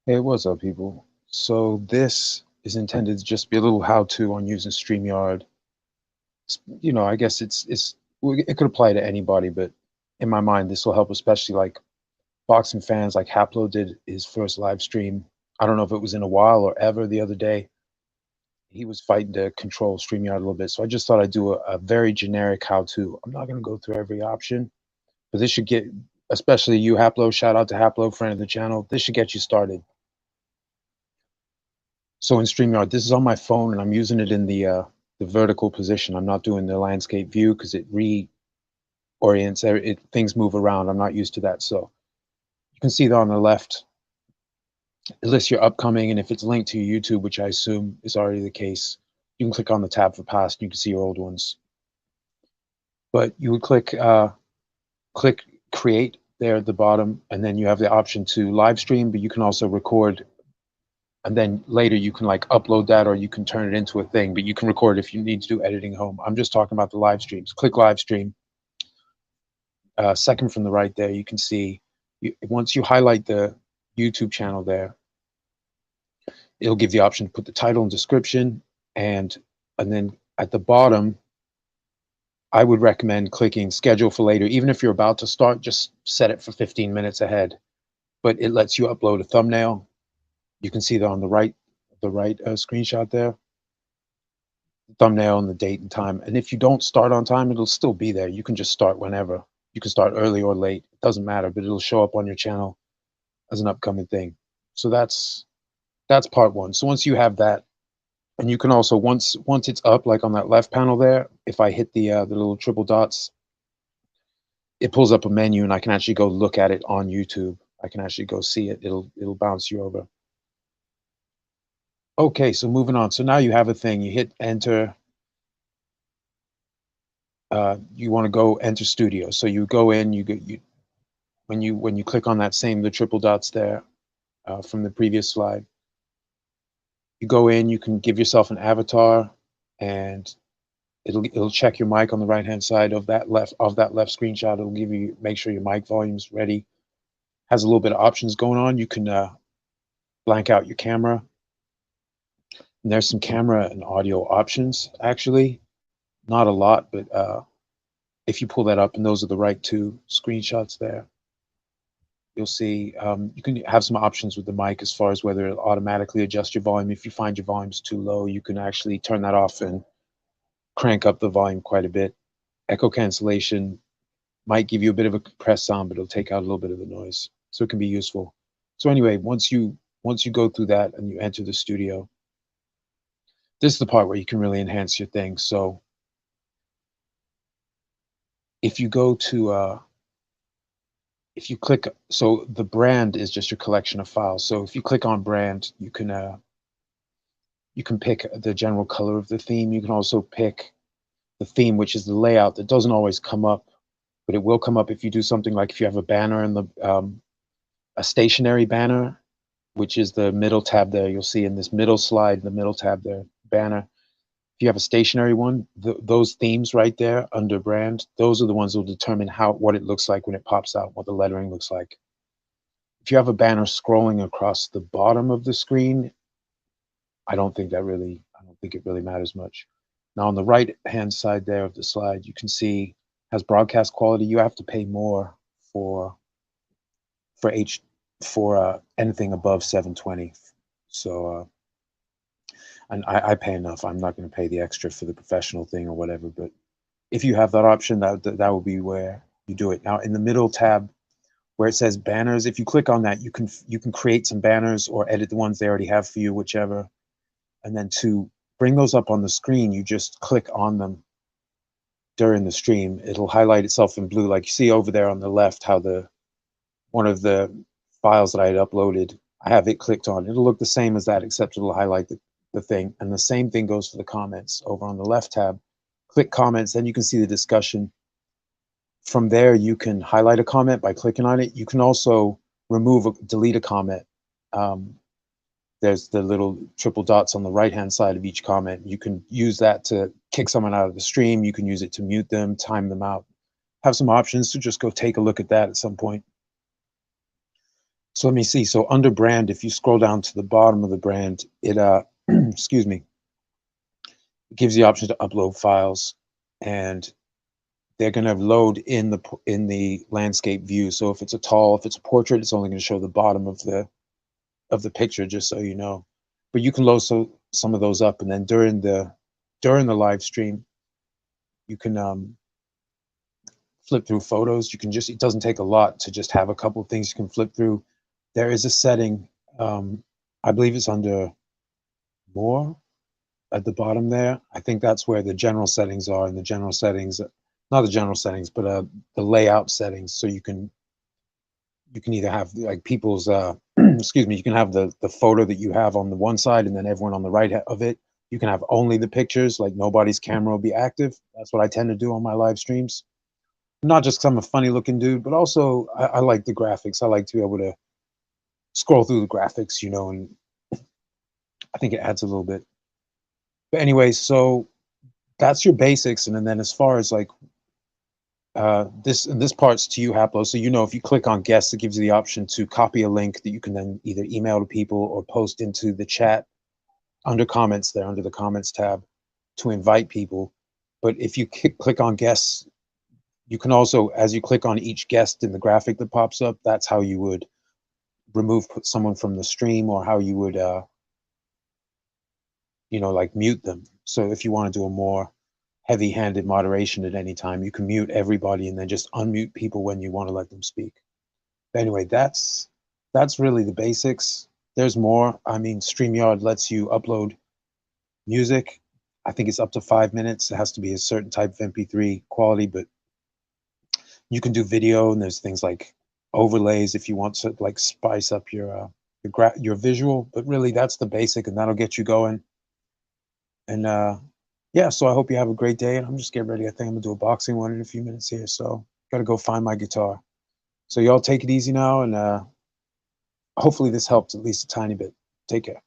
Hey, what's up, people? So this is intended to just be a little how-to on using StreamYard. I guess it could apply to anybody, but in my mind, this will help especially like boxing fans. Like Haplo did his first live stream. I don't know if it was in a while or ever the other day. He was fighting to control StreamYard a little bit, so I just thought I'd do a very generic how-to. I'm not going to go through every option, but this should get, especially you, Haplo. Shout out to Haplo, friend of the channel. This should get you started. So in StreamYard, this is on my phone, and I'm using it in the vertical position. I'm not doing the landscape view because it reorients. Things move around. I'm not used to that. So you can see that on the left, it lists your upcoming, and if it's linked to your YouTube, which I assume is already the case, you can click on the tab for past, and you can see your old ones. But you would click create there at the bottom, and then you have the option to live stream, but you can also record, and then later you can like upload that, or you can turn it into a thing, but you can record if you need to do editing home. I'm just talking about the live streams. Click live stream. Second from the right there, you can see once you highlight the YouTube channel there, it'll give the option to put the title and description, and then at the bottom, I would recommend clicking schedule for later. Even if you're about to start, just set it for 15 minutes ahead. But it lets you upload a thumbnail. You can see that on the right screenshot there, thumbnail and the date and time. And if you don't start on time, it'll still be there. You can just start whenever. You can start early or late. It doesn't matter, but it'll show up on your channel as an upcoming thing. So that's part one. So once you have that, and you can also once it's up, like on that left panel there, if I hit the little triple dots, it pulls up a menu, and I can actually go look at it on YouTube. I can actually go see it. It'll bounce you over. Okay, so moving on. So now you have a thing. You hit enter. You want to go enter studio. So you go in. When you click on that the triple dots there from the previous slide, you go in. You can give yourself an avatar, and it'll check your mic on the right hand side of that left screenshot. It'll give you make sure your mic volume's ready. Has a little bit of options going on. You can blank out your camera. And there's some camera and audio options, actually. Not a lot, but if you pull that up, and those are the right two screenshots there, you'll see you can have some options with the mic as far as whether it'll automatically adjust your volume. If you find your volume's too low, you can actually turn that off and crank up the volume quite a bit. Echo cancellation might give you a bit of a compressed sound, but it'll take out a little bit of the noise. So it can be useful. So anyway, once you go through that and you enter the studio, this is the part where you can really enhance your thing. So if you go to if you click, so the brand is just your collection of files. So if you click on brand, you can pick the general color of the theme. You can also pick the theme, which is the layout. That doesn't always come up, but it will come up if you do something like if you have a banner in the a stationary banner, which is the middle tab there. You'll see in this middle slide, the middle tab there, banner. If you have a stationary one, those themes right there under brand, those are the ones that will determine what it looks like when it pops out, what the lettering looks like. If you have a banner scrolling across the bottom of the screen, I don't think it really matters much. Now on the right hand side there of the slide, you can see has broadcast quality. You have to pay more for for H for anything above 720. So and I pay enough. I'm not going to pay the extra for the professional thing or whatever. But if you have that option, that will be where you do it. Now in the middle tab where it says banners, if you click on that, you can create some banners or edit the ones they already have for you, whichever. And then to bring those up on the screen, you just click on them during the stream. It'll highlight itself in blue, like you see over there on the left, how one of the files that I had uploaded, I have it clicked on. It'll look the same as that, except it'll highlight the thing. And the same thing goes for the comments over on the left tab. Click comments, then you can see the discussion. From there, you can highlight a comment by clicking on it. You can also delete a comment. There's the little triple dots on the right-hand side of each comment. You can use that to kick someone out of the stream. You can use it to mute them, time them out. Have some options, so just go take a look at that at some point. So let me see. So under brand, if you scroll down to the bottom of the brand, it excuse me, it gives the option to upload files, and they're going to load in the landscape view. So if it's a portrait, it's only going to show the bottom of the picture, just so you know. But you can load some of those up, and then during the live stream, you can flip through photos. You can just, it doesn't take a lot to just have a couple of things you can flip through. There is a setting, I believe it's under more at the bottom there. I think that's where the general settings are, and the general settings, not the general settings, but the layout settings. So you can either have like people's excuse me, you can have the photo that you have on the one side, and then everyone on the right of it. You can have only the pictures, like nobody's camera will be active. That's what I tend to do on my live streams. Not just because I'm a funny looking dude, but also I like the graphics. I like to be able to scroll through the graphics, you know, and I think it adds a little bit. But anyway, so that's your basics. And then as far as like this part's to you, Haplo. So, you know, if you click on guests, it gives you the option to copy a link that you can then either email to people or post into the chat under comments there, under the comments tab, to invite people. But if you click on guests, you can also, as you click on each guest in the graphic that pops up, that's how you would remove someone from the stream, or how you would, you know, like mute them. So if you want to do a more heavy-handed moderation at any time, you can mute everybody and then just unmute people when you want to let them speak. But anyway, that's really the basics. There's more. I mean, StreamYard lets you upload music. I think it's up to 5 minutes. It has to be a certain type of MP3 quality, but you can do video, and there's things like overlays if you want to like spice up your visual. But really, that's the basic, and that'll get you going. And yeah, so I hope you have a great day, and I'm just getting ready. I think I'm gonna do a boxing one in a few minutes here, so gotta go find my guitar. So y'all take it easy now, and hopefully this helped at least a tiny bit. Take care.